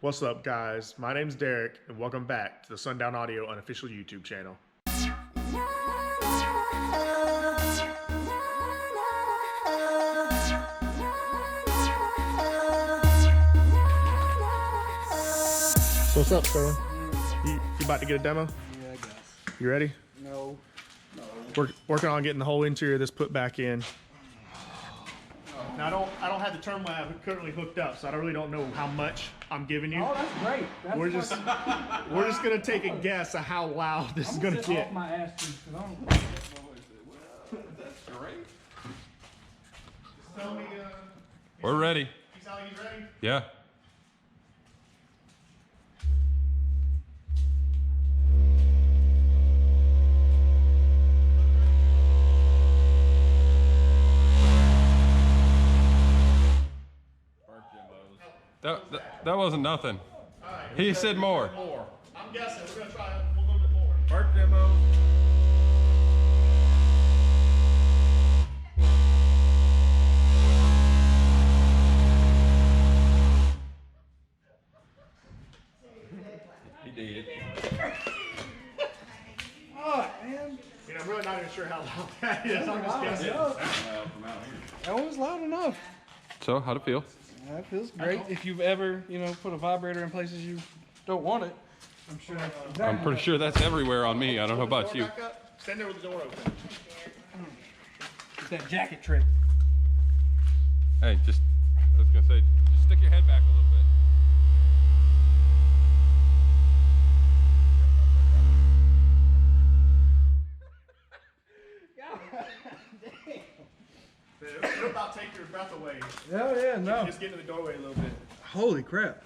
What's up, guys? My name's Derek, and welcome back to the Sundown Audio unofficial YouTube channel. So what's up, Sterling? You about to get a demo? Yeah, I guess. You ready? No. Working on getting the whole interior of this put back in. Now I don't have the term lab currently hooked up, so I really don't know how much I'm giving you. Oh, that's great. That's We're just gonna take a guess of how loud this is gonna get. Off my ass cheeks, 'cause I don't... That's great. Just tell me. We're ready. He's out. He's ready. Yeah. That wasn't nothing. All right, He said more. I'm guessing we're gonna try a little bit more. Park demo. He did. Oh, man. I mean, I'm really not even sure how loud that is. I'm just guessing. That was loud enough. So, how'd it feel? That feels great. If you've ever, put a vibrator in places you don't want it, I'm sure that's exactly I'm pretty sure that's everywhere on me. I don't know about you. Back up. Stand there with the door open. It's that jacket trick. Hey, I was gonna say, just stick your head back a little bit. It'll about take your breath away. Oh, yeah, no. Just get to the doorway a little bit. Holy crap.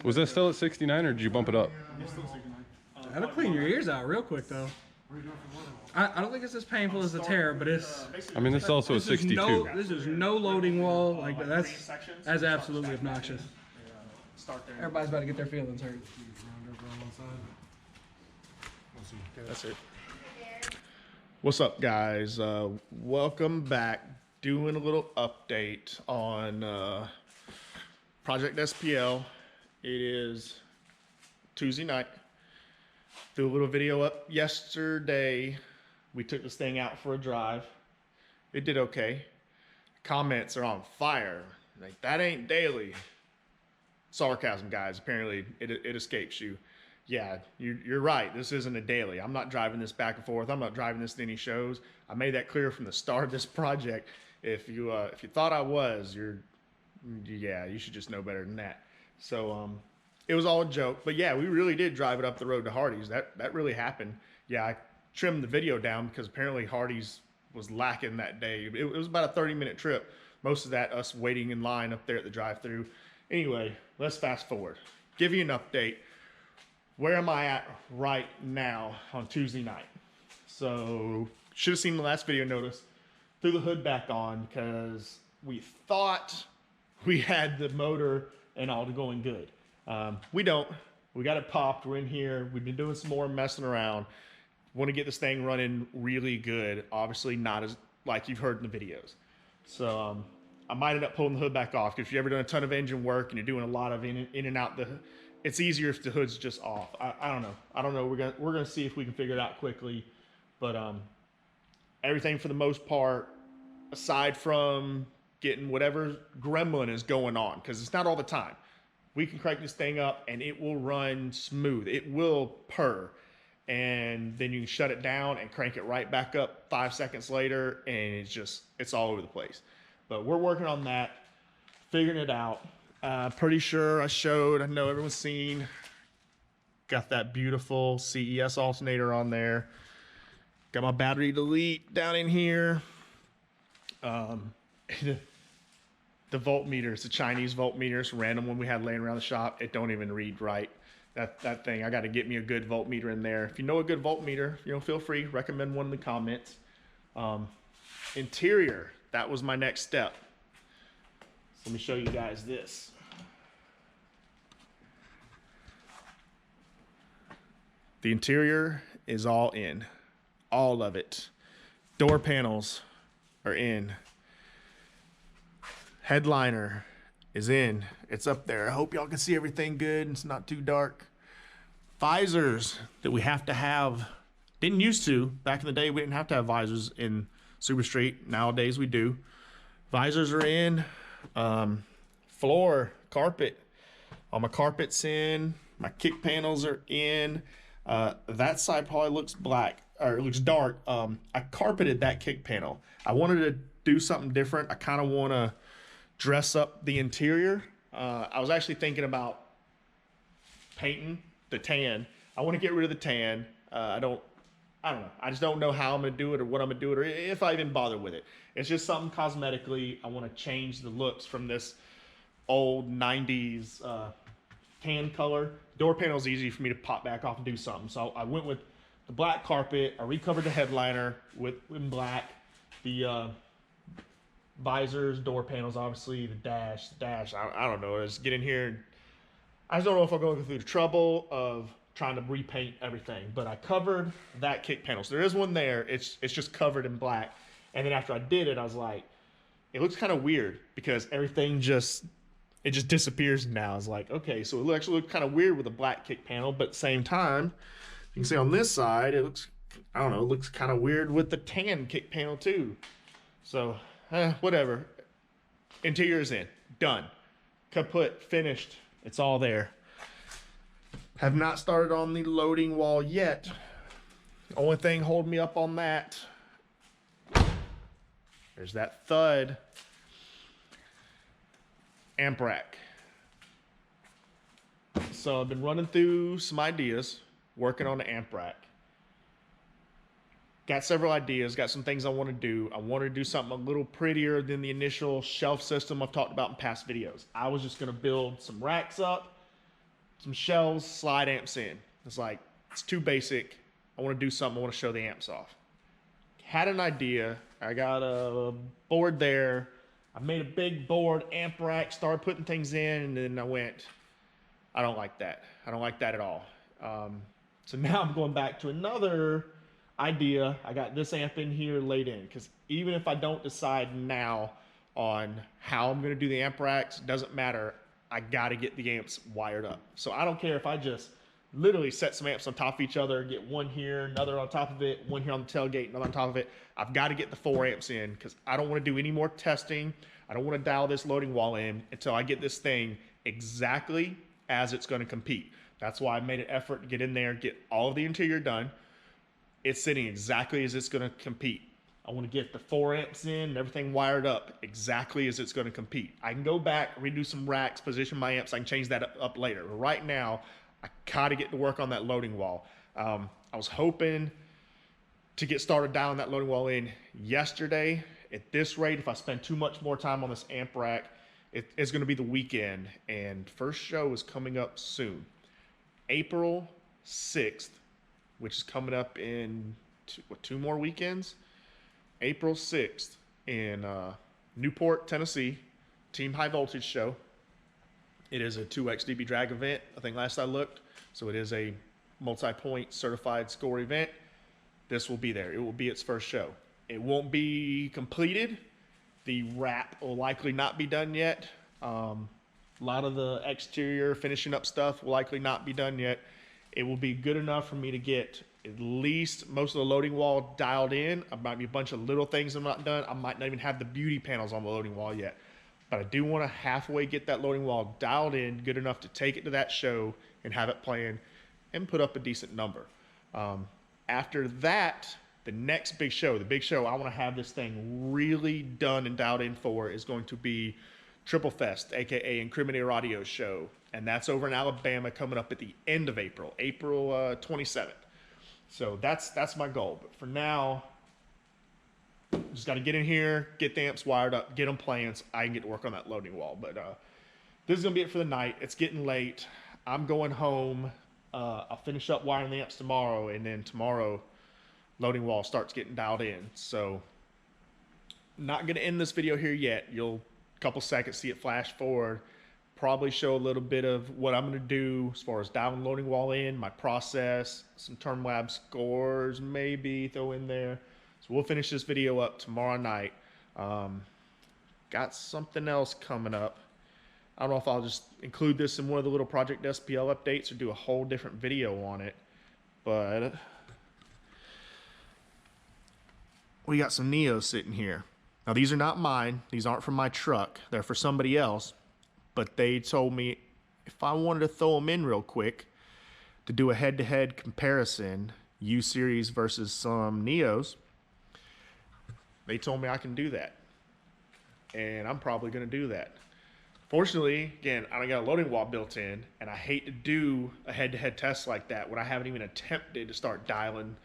Was that still at 69 or did you bump it up? That'll clean your ears out real quick, though. I don't think it's as painful as the tear, but it's... I mean, this is also a 62. This is no loading wall. Like, that's absolutely obnoxious. Start there. Everybody's about to get their feelings hurt. That's it. What's up, guys? Welcome back. Doing a little update on Project SPL. It is Tuesday night. Threw a little video up yesterday. We took this thing out for a drive. It did okay. Comments are on fire. Like, that ain't daily. Sarcasm, guys. Apparently, it escapes you. Yeah, you're right. This isn't a daily. I'm not driving this back and forth. I'm not driving this to any shows. I made that clear from the start of this project. If you thought I was, you should just know better than that. So it was all a joke. But yeah, we really did drive it up the road to Hardee's. That really happened. Yeah, I trimmed the video down because apparently Hardee's was lacking that day. It was about a 30-minute trip. Most of that us waiting in line up there at the drive-thru. Anyway, let's fast forward. Give you an update. Where am I at right now on Tuesday night? So, should have seen the last video notice. Threw the hood back on because we thought we had the motor and all going good. We don't. We got it popped. We're in here. We've been doing some more messing around. Want to get this thing running really good. Obviously not as like you've heard in the videos. So, I might end up pulling the hood back off because if you've ever done a ton of engine work and you're doing a lot of in and out it's easier if the hood's just off. I don't know. I don't know. We're gonna see if we can figure it out quickly. But everything for the most part, aside from getting whatever gremlin is going on, because it's not all the time. We can crank this thing up and it will run smooth. It will purr. And then you can shut it down and crank it right back up 5 seconds later, and it's all over the place. But we're working on that, figuring it out. Pretty sure I know everyone's seen, got that beautiful CES alternator on there. Got my battery delete down in here. The voltmeter, it's a Chinese voltmeter. It's a random one we had laying around the shop. It don't even read right. That thing, I got to get me a good voltmeter in there. If you know a good voltmeter, feel free, recommend one in the comments. Interior, that was my next step. So let me show you guys this. The interior is all in, all of it. Door panels are in. Headliner is in. It's up there. I hope y'all can see everything good and it's not too dark. Visors that we have to have. Didn't used to. Back in the day, we didn't have to have visors in Super Street. Nowadays, we do. Visors are in. Floor, carpet. All my carpet's in. My kick panels are in. That side probably looks black, or it looks dark. I carpeted that kick panel. I wanted to do something different. I kind of want to dress up the interior. I was actually thinking about painting the tan. I want to get rid of the tan. I don't know. I just don't know how I'm going to do it or what I'm going to do it or if I even bother with it. It's just something cosmetically. I want to change the looks from this old 90s tan color. Door panel is easy for me to pop back off and do something. So I went with the black carpet. I recovered the headliner in black. The visors, door panels, obviously, the dash. I don't know. Just get in here. And I just don't know if I'm going to go through the trouble of trying to repaint everything. But I covered that kick panel. So there is one there. It's just covered in black. And then after I did it, I was like, it looks kind of weird because everything just disappears now. It's like, okay, so it actually looks kind of weird with a black kick panel, but at the same time, you can see on this side, it looks, I don't know, it looks kind of weird with the tan kick panel too. So, whatever. Interior is in. Done. Kaput. Finished. It's all there. Have not started on the loading wall yet. Only thing holding me up on that, there's that thud. Amp rack. So I've been running through some ideas, working on the amp rack. Got several ideas, got some things I want to do. I want to do something a little prettier than the initial shelf system I've talked about in past videos. I was just going to build some racks up, some shelves, slide amps in. It's like, it's too basic. I want to do something. I want to show the amps off. Had an idea. I got a board there. I made a big board, amp rack, started putting things in, and then I went, I don't like that. I don't like that at all. So now I'm going back to another idea. I got this amp in here laid in, because even if I don't decide now on how I'm going to do the amp racks, doesn't matter. I got to get the amps wired up. So I don't care if I just literally set some amps on top of each other, get one here, another on top of it, one here on the tailgate, another on top of it. I've got to get the 4 amps in because I don't want to do any more testing. I don't want to dial this loading wall in until I get this thing exactly as it's going to compete. That's why I made an effort to get in there, get all of the interior done. It's sitting exactly as it's going to compete. I want to get the 4 amps in and everything wired up exactly as it's going to compete. I can go back, redo some racks, position my amps. I can change that up later. But right now, I got to get to work on that loading wall. I was hoping to get started dialing that loading wall in yesterday. At this rate, if I spend too much more time on this amp rack, it's going to be the weekend. And first show is coming up soon. April 6th, which is coming up in 2 more weekends. April 6th in Newport, Tennessee, Team High Voltage show. It is a 2x dB drag event, I think last I looked. So it is a multi-point certified score event. This will be there. It will be its first show. It won't be completed. The wrap will likely not be done yet. A lot of the exterior finishing up stuff will likely not be done yet. It will be good enough for me to get at least most of the loading wall dialed in. There might be a bunch of little things I'm not done. I might not even have the beauty panels on the loading wall yet. But I do want to halfway get that loading wall dialed in good enough to take it to that show and have it playing and put up a decent number. After that, the next big show, the big show I want to have this thing really done and dialed in for is going to be Triple Fest, aka Incriminator Audio Show. And that's over in Alabama coming up at the end of April, April 27th. So that's my goal. But for now, just got to get in here, get the amps wired up, get them playing so I can get to work on that loading wall. But this is going to be it for the night. It's getting late. I'm going home. I'll finish up wiring the amps tomorrow, and then tomorrow loading wall starts getting dialed in. So not going to end this video here yet. You'll a couple seconds see it flash forward. Probably show a little bit of what I'm going to do as far as dialing loading wall in, my process, some TermLab scores maybe throw in there. So we'll finish this video up tomorrow night. Got something else coming up. I don't know if I'll just include this in one of the little Project SPL updates or do a whole different video on it, but we got some Neos sitting here. Now, these are not mine. These aren't from my truck. They're for somebody else, but they told me if I wanted to throw them in real quick to do a head-to-head comparison, U-Series versus some Neos, they told me I can do that, and I'm probably going to do that. Fortunately, again, I don't got a loading wall built in, and I hate to do a head-to-head test like that when I haven't even attempted to start dialing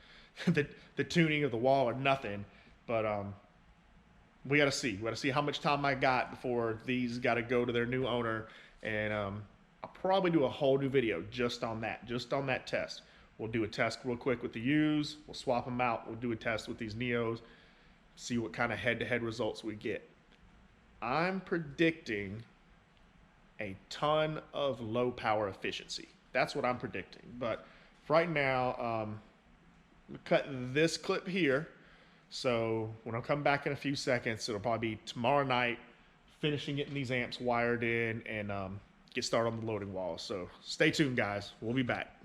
the tuning of the wall or nothing. But we got to see. We got to see how much time I got before these got to go to their new owner, and I'll probably do a whole new video just on that test. We'll do a test real quick with the U's. We'll swap them out. We'll do a test with these Neos, see what kind of head-to-head results we get. I'm predicting a ton of low power efficiency. That's what I'm predicting. But right now, I'm gonna cut this clip here. So when I come back in a few seconds, it'll probably be tomorrow night, finishing getting these amps wired in and get started on the loading wall. So stay tuned, guys. We'll be back.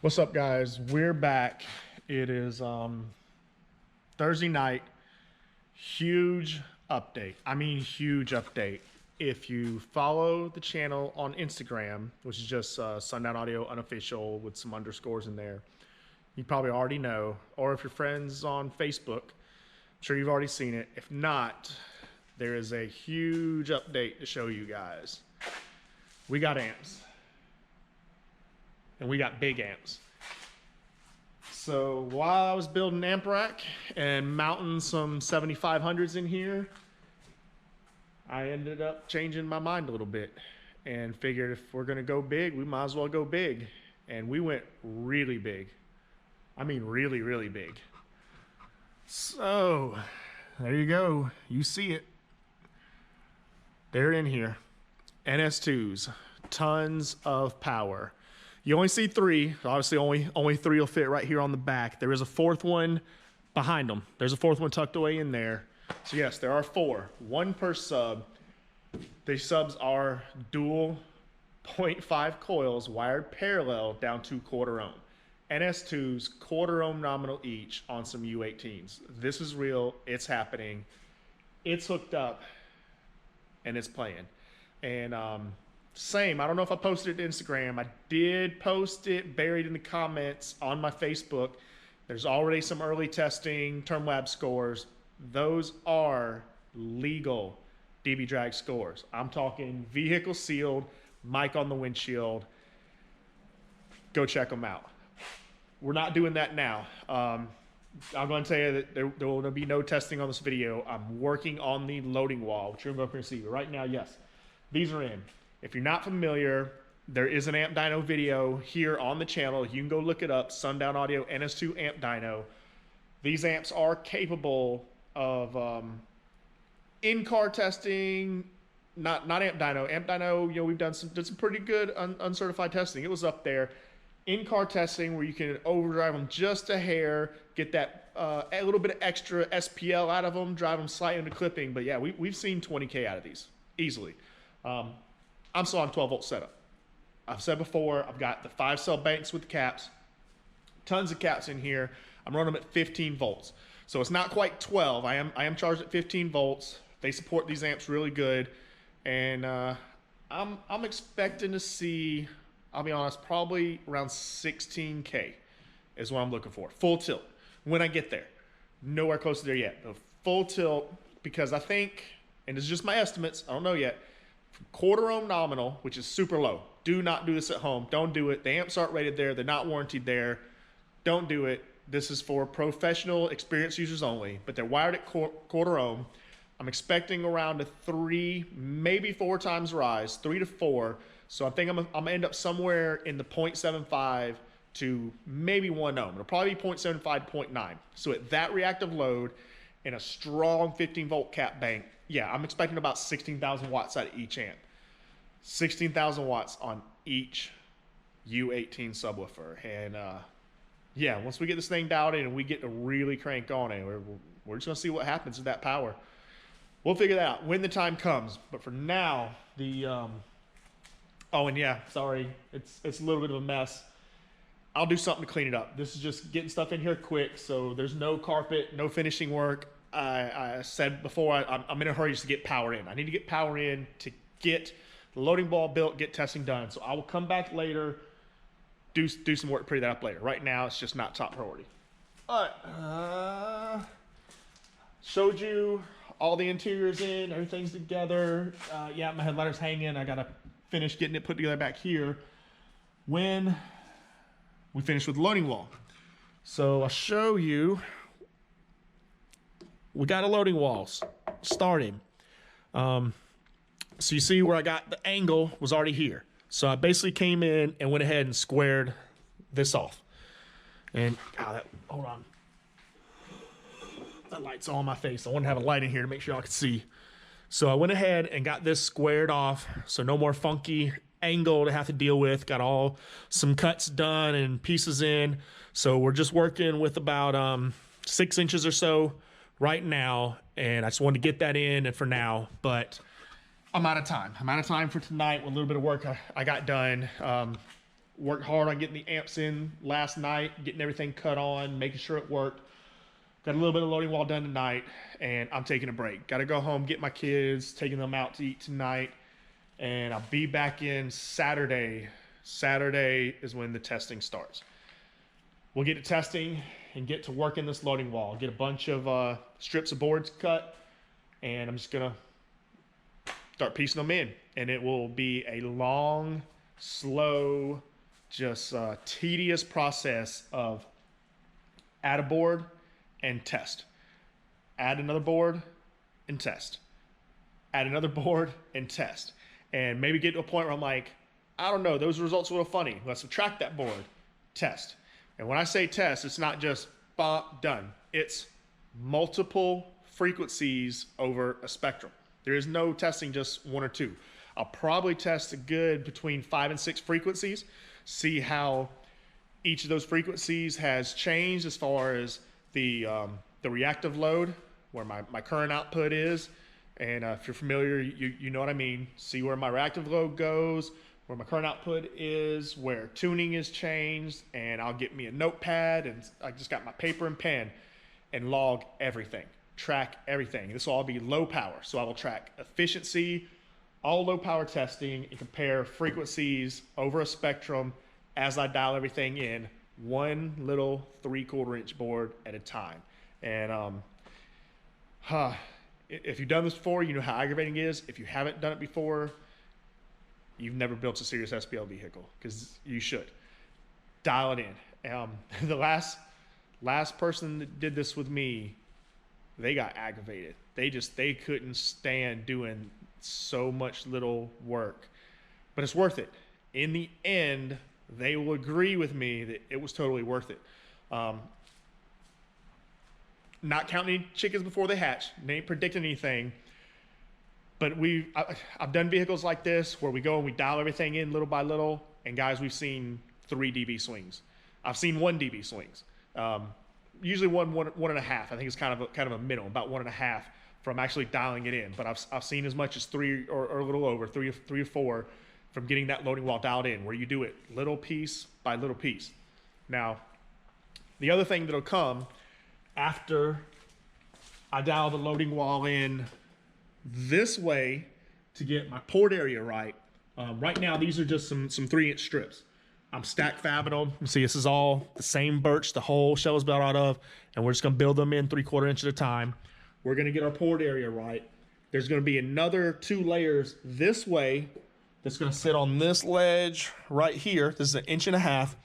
What's up, guys? We're back. It is Thursday night. Huge update. I mean, huge update. If you follow the channel on Instagram, which is just Sundown Audio Unofficial with some underscores in there, you probably already know. Or if you're friends on Facebook, I'm sure you've already seen it. If not, there is a huge update to show you guys. We got amps. And we got big amps. So while I was building an amp rack and mounting some 7500s in here, I ended up changing my mind a little bit and figured if we're gonna go big, we might as well go big. And we went really big. I mean, really, really big. So there you go. You see it. They're in here. NS2s, tons of power. You only see three. Obviously, only three will fit right here on the back. There is a fourth one behind them. There's a fourth one tucked away in there. So yes, there are four. One per sub. These subs are dual 0.5 coils wired parallel down to quarter ohm. NS2s, quarter ohm nominal each on some U18s. This is real. It's happening. It's hooked up, and it's playing. And same, I don't know if I posted it to Instagram. I did post it buried in the comments on my Facebook. There's already some early testing, term lab scores. Those are legal dB drag scores. I'm talking vehicle sealed, mic on the windshield. Go check them out. We're not doing that now. I'm going to tell you that there will be no testing on this video. I'm working on the loading wall, which you're going to see. But right now, yes, these are in. If you're not familiar, there is an amp dyno video here on the channel. You can go look it up, Sundown Audio NS2 amp dyno. These amps are capable of in-car testing, not amp dyno. Amp dyno, you know, we've did some pretty good uncertified testing. It was up there. In-car testing where you can overdrive them just a hair, get that a little bit of extra SPL out of them, drive them slightly into clipping. But yeah, we've seen 20K out of these easily. I'm still on 12-volt setup. I've said before, I've got the 5-cell banks with the caps, tons of caps in here. I'm running them at 15 volts. So it's not quite 12. I am charged at 15 volts. They support these amps really good. And I'm expecting to see, I'll be honest, probably around 16K is what I'm looking for. Full tilt when I get there. Nowhere close to there yet. A full tilt, because I think, and it's just my estimates, I don't know yet, quarter ohm nominal, which is super low. Do not do this at home. Don't do it. The amps aren't rated there. They're not warranted there. Don't do it. This is for professional, experienced users only, but they're wired at quarter ohm. I'm expecting around a 3, maybe 4 times rise, 3 to 4. So I think I'm gonna end up somewhere in the 0.75 to maybe 1 ohm. It'll probably be 0.75, 0.9. So at that reactive load and a strong 15 volt cap bank, yeah, I'm expecting about 16,000 watts out of each amp. 16,000 watts on each U18 subwoofer. And yeah, once we get this thing dialed in and we get to really crank on it, we're just gonna see what happens with that power. we'll figure that out when the time comes. But for now, oh, and yeah, sorry, it's a little bit of a mess. I'll do something to clean it up. This is just getting stuff in here quick, so there's no carpet, no finishing work. I said before, I'm in a hurry just to get power in. I need to get power in to get the loading ball built, get testing done. So I will come back later, do some work to pretty that up later. Right now, it's just not top priority. All right, showed you all the interiors in, everything's together. Yeah, my headliner's hanging. I gotta finish getting it put together back here when we finish with the loading wall. So I'll show you, we got a loading walls starting. So you see where I got the angle was already here. So I basically came in and went ahead and squared this off. And hold on. That light's on my face. I want to have a light in here to make sure y'all can see. So I went ahead and got this squared off. So no more funky angle to have to deal with. Got some cuts done and pieces in. So we're just working with about 6 inches or so right now, and I just wanted to get that in and for now, but I'm out of time. I'm out of time for tonight with a little bit of work I got done. Worked hard on getting the amps in last night, getting everything cut on, making sure it worked. Got a little bit of loading wall done tonight, and I'm taking a break. Got to go home, get my kids, taking them out to eat tonight, and I'll be back in Saturday. Saturday is when the testing starts. We'll get to testing and get to working this loading wall. Get a bunch of strips of boards cut, and I'm just gonna start piecing them in. And it will be a long, slow, just tedious process of add a board and test. Add another board and test. Add another board and test. And maybe get to a point where I'm like, I don't know, those results are a little funny. Let's subtract that board, test. And when I say test, it's not just done. It's multiple frequencies over a spectrum. There is no testing just 1 or 2. I'll probably test a good between 5 and 6 frequencies, see how each of those frequencies has changed as far as the reactive load, where my current output is. And if you're familiar, you know what I mean. See where my reactive load goes, where my current output is, where tuning is changed, and I'll get me a notepad, and I just got my paper and pen, and log everything, track everything. This will all be low power, so I will track efficiency, all low power testing, and compare frequencies over a spectrum as I dial everything in, one little 3/4 inch board at a time. And if you've done this before, you know how aggravating it is. If you haven't done it before, you've never built a serious SPL vehicle, because you should. Dial it in. The last person that did this with me, they got aggravated. They couldn't stand doing so much little work, but it's worth it. In the end, they will agree with me that it was totally worth it. Not counting any chickens before they hatch. They ain't predicting anything. But I've done vehicles like this where we go and we dial everything in little by little, and guys, we've seen 3 dB swings. I've seen 1 dB swings. Usually one and a half. I think it's kind of a minimum, about 1.5 from actually dialing it in. But I've seen as much as 3 or a little over, 3 or 4 from getting that loading wall dialed in, where you do it little piece by little piece. Now, the other thing that'll come after I dial the loading wall in this way to get my port area right. Right now, these are just some 3-inch strips. I'm stack fabbing them. You see, this is all the same birch the whole shell is built out of, and we're just gonna build them in 3/4 inch at a time. We're gonna get our port area right. There's gonna be another 2 layers this way that's gonna sit on this ledge right here. This is 1.5 inches.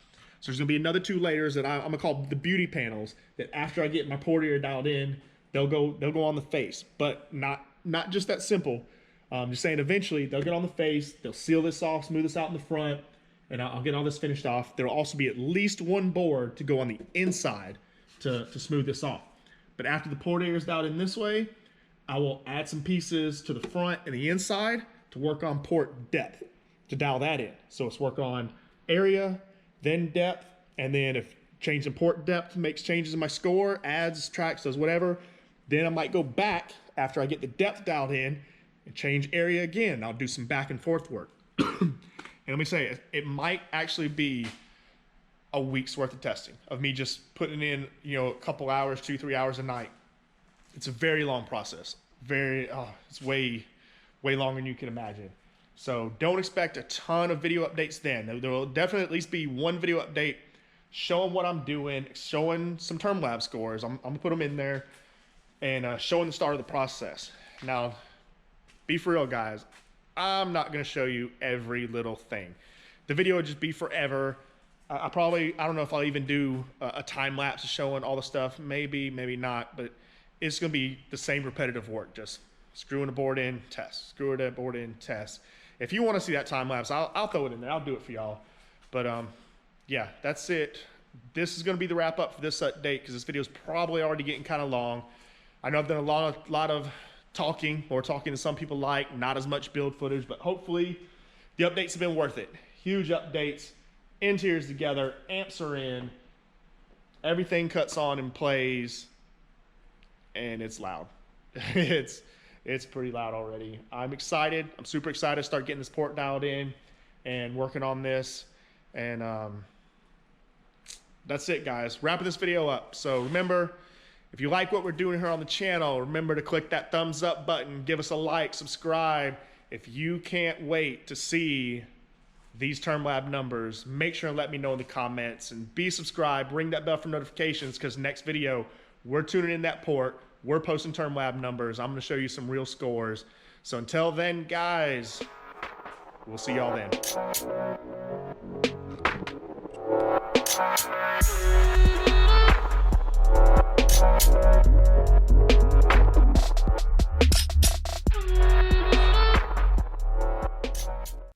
So there's gonna be another 2 layers that I'm gonna call the beauty panels, that after I get my port area dialed in, they'll go on the face, but not just that simple. Just saying, eventually they'll get on the face, they'll seal this off, smooth this out in the front, and I'll get all this finished off. There'll also be at least 1 board to go on the inside to smooth this off. But after the port area is dialed in this way, I will add some pieces to the front and the inside to work on port depth, to dial that in. So it's work on area, then depth, and then if changing port depth makes changes in my score, adds, subtracts, does whatever, then I might go back after I get the depth dialed in and change area again. I'll do some back and forth work. And let me say, it might actually be a week's worth of testing of me just putting in, you know, a couple hours, 2-3 hours a night. It's a very long process. It's way longer than you can imagine. So don't expect a ton of video updates then. There will definitely at least be one video update showing what I'm doing, showing some term lab scores. I'm gonna put them in there, and showing the start of the process. Now, be for real, guys. I'm not gonna show you every little thing. The video would just be forever. I don't know if I'll even do a time lapse showing all the stuff. Maybe, maybe not, but it's gonna be the same repetitive work. Just screwing the board in, test, screw the board in, test. If you want to see that time lapse, I'll throw it in there. I'll do it for y'all. But yeah, that's it. This is going to be the wrap up for this update because this video is probably already getting kind of long. I know I've done a lot of talking, or talking to some people like, not as much build footage, but hopefully the updates have been worth it. Huge updates, interiors together, amps are in, everything cuts on and plays, and it's loud. It's pretty loud already. I'm excited. I'm super excited to start getting this port dialed in and working on this. And that's it, guys. Wrapping this video up. So remember, if you like what we're doing here on the channel, remember to click that thumbs up button, give us a like, subscribe. If you can't wait to see these term lab numbers, make sure and let me know in the comments, and be subscribed, ring that bell for notifications, because next video, we're tuning in that port. We're posting term lab numbers. I'm going to show you some real scores. So until then, guys, we'll see y'all then.